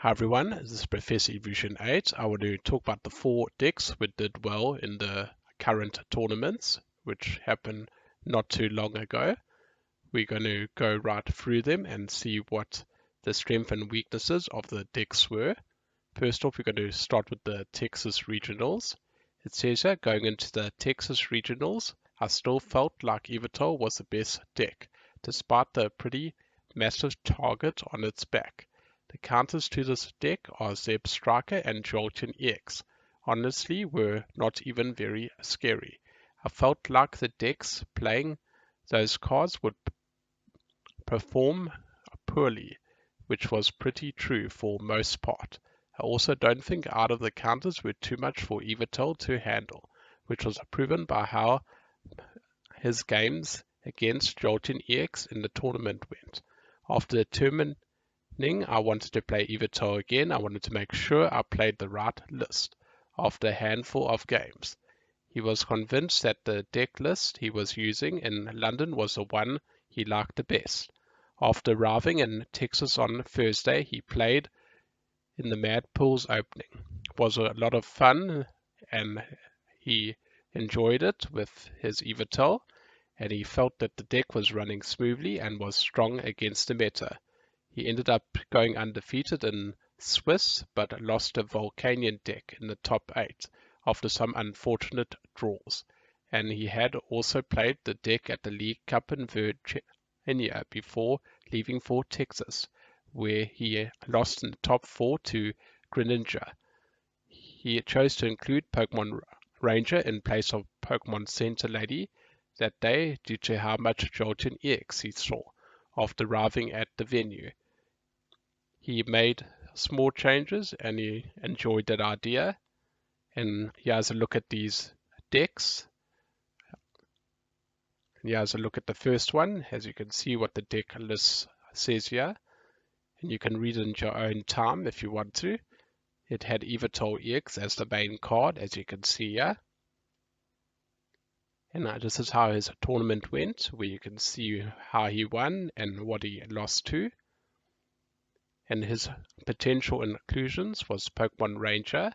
Hi everyone, this is Professor Evolution 8. I want to talk about the 4 decks which did well in the current tournaments, which happened not too long ago. We're going to go right through them and see what the strengths and weaknesses of the decks were. First off, we're going to start with the Texas Regionals. It says here, going into the Texas Regionals, I still felt like Yveltal was the best deck, despite the pretty massive target on its back. The counters to this deck are Zeb Striker and Jolteon EX. Honestly, were not even very scary. I felt like the decks playing those cards would perform poorly, which was pretty true for most part. I also don't think out of the counters were too much for Yveltal to handle, which was proven by how his games against Jolteon EX in the tournament went. After determining I wanted to play Yveltal again, I wanted to make sure I played the right list after a handful of games. He was convinced that the deck list he was using in London was the one he liked the best. After arriving in Texas on Thursday, he played in the Mad Pools opening. It was a lot of fun and he enjoyed it with his Yveltal, and he felt that the deck was running smoothly and was strong against the meta. He ended up going undefeated in Swiss, but lost a Volcanion deck in the top 8 after some unfortunate draws. And he had also played the deck at the League Cup in Virginia before leaving for Texas, where he lost in the top 4 to Greninja. He chose to include Pokemon Ranger in place of Pokemon Center Lady that day due to how much Jolteon EX he saw after arriving at the venue. He made small changes and he enjoyed that idea. And he has a look at these decks. He has a look at the first one, as you can see what the deck list says here. And you can read it in your own time if you want to. It had Yveltal EX as the main card, as you can see here. And this is how his tournament went, where you can see how he won and what he lost to. And his potential inclusions was Pokemon Ranger.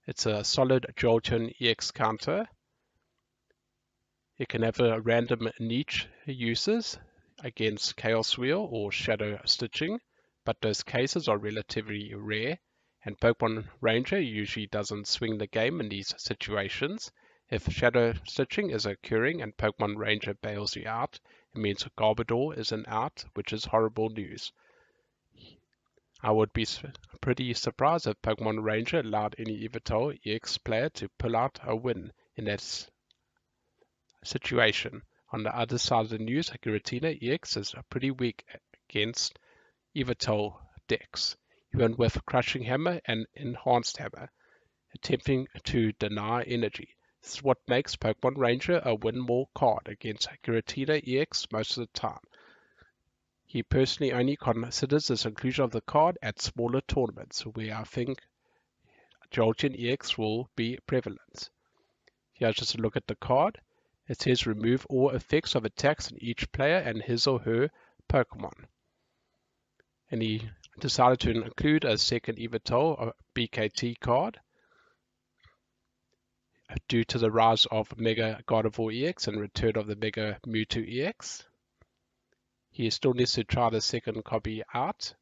It's a solid Jolteon EX counter. It can have a random niche uses against Chaos Wheel or Shadow Stitching, but those cases are relatively rare, and Pokemon Ranger usually doesn't swing the game in these situations. If Shadow Stitching is occurring and Pokemon Ranger bails you out, it means Garbodor is an out, which is horrible news. I would be pretty surprised if Pokemon Ranger allowed any Yveltal EX player to pull out a win in that situation. On the other side of the news, Giratina EX is pretty weak against Yveltal decks. He went with Crushing Hammer and Enhanced Hammer, attempting to deny energy. This is what makes Pokemon Ranger a win more card against Giratina EX most of the time. He personally only considers this inclusion of the card at smaller tournaments, where I think Jolteon EX will be prevalent. Here's just a look at the card. It says remove all effects of attacks on each player and his or her Pokemon. And he decided to include a second Yveltal BKT card due to the rise of Mega Gardevoir EX and return of the Mega Mewtwo EX. He still needs to try the second copy out.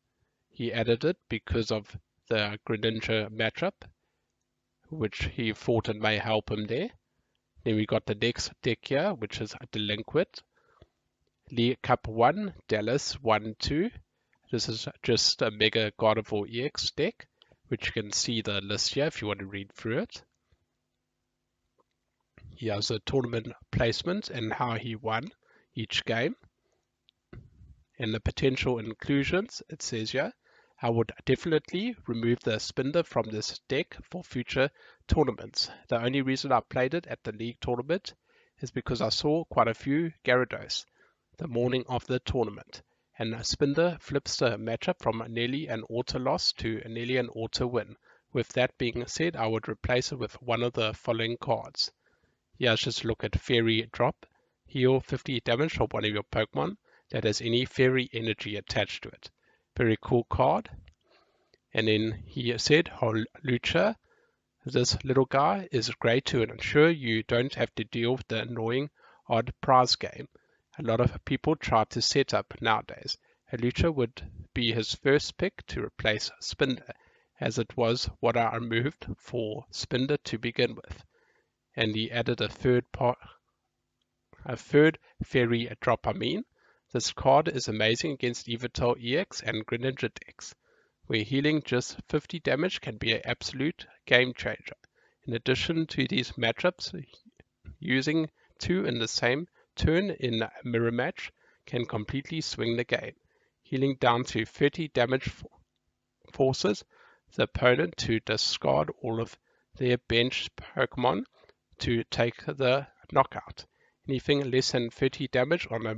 He added it because of the Greninja matchup, which he thought it may help him there. Then we got the next deck here, which is Delinquent. League Cup 1, Dallas 1-2. This is just a Mega Gardevoir EX deck, which you can see the list here if you want to read through it. He has a tournament placement and how he won each game. And the potential inclusions, it says here, I would definitely remove the Spinda from this deck for future tournaments. The only reason I played it at the league tournament is because I saw quite a few Gyarados the morning of the tournament. And Spinda flips the matchup from nearly an auto loss to nearly an auto win. With that being said, I would replace it with one of the following cards. Here's just a look at Fairy Drop. Heal 50 damage from one of your Pokemon that has any fairy energy attached to it. Very cool card. And then he said, Hawlucha, this little guy is great to ensure you don't have to deal with the annoying odd prize game a lot of people try to set up nowadays. Hawlucha would be his first pick to replace Spinder, as it was what I removed for Spinder to begin with. And he added a third fairy dropamine. This card is amazing against Yveltal EX and Greninja decks, where healing just 50 damage can be an absolute game changer. In addition to these matchups, using two in the same turn in a mirror match can completely swing the game. Healing down to 30 damage forces the opponent to discard all of their bench Pokemon to take the knockout. Anything less than 30 damage on a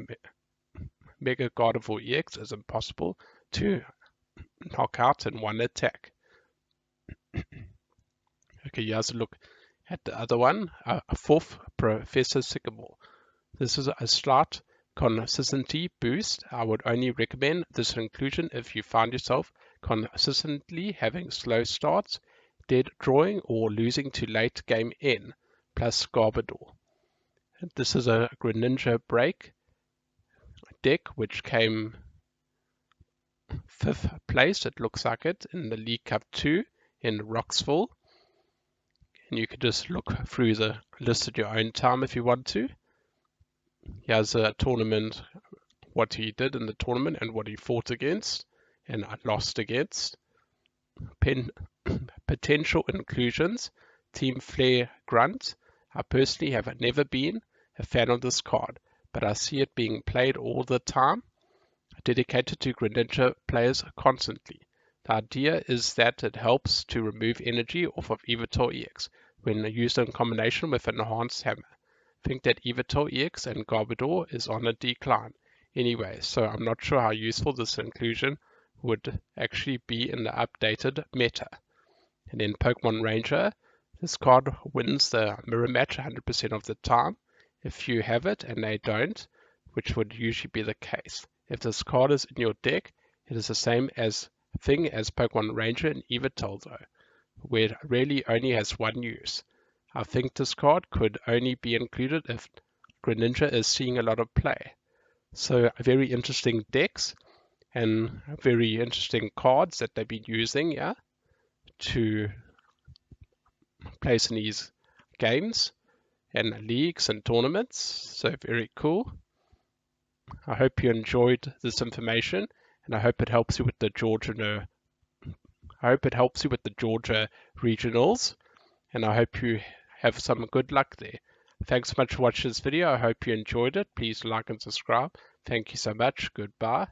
Mega Gardevoir EX is impossible to knock out in one attack. Okay, here's a look at the other one, a fourth Professor Sycamore. This is a slight consistency boost. I would only recommend this inclusion if you find yourself consistently having slow starts, dead drawing, or losing to late game N, plus Garbodor. This is a Greninja Break deck which came 5th place, it looks like it, in the League Cup 2 in Roxville. And you can just look through the list at your own time if you want to. Here's a tournament, what he did in the tournament and what he fought against and lost against. Potential inclusions, Team Flare Grunt. I personally have never been a fan of this card, but I see it being played all the time, dedicated to Greninja players constantly. The idea is that it helps to remove energy off of Yveltal EX when used in combination with an enhanced hammer. I think that Yveltal EX and Garbodor is on a decline anyway, so I'm not sure how useful this inclusion would actually be in the updated meta. And then Pokemon Ranger, this card wins the mirror match 100% of the time if you have it and they don't, which would usually be the case. If this card is in your deck, it is the same thing as Pokemon Ranger and Yveltal though, where it really only has one use. I think this card could only be included if Greninja is seeing a lot of play. So very interesting decks and very interesting cards that they've been using, yeah, to place in these games and leagues and tournaments. So very cool. I hope you enjoyed this information, and I hope it helps you with the Georgia regionals, and I hope you have some good luck there. Thanks so much for watching this video. I hope you enjoyed it. Please like and subscribe. Thank you so much. Goodbye.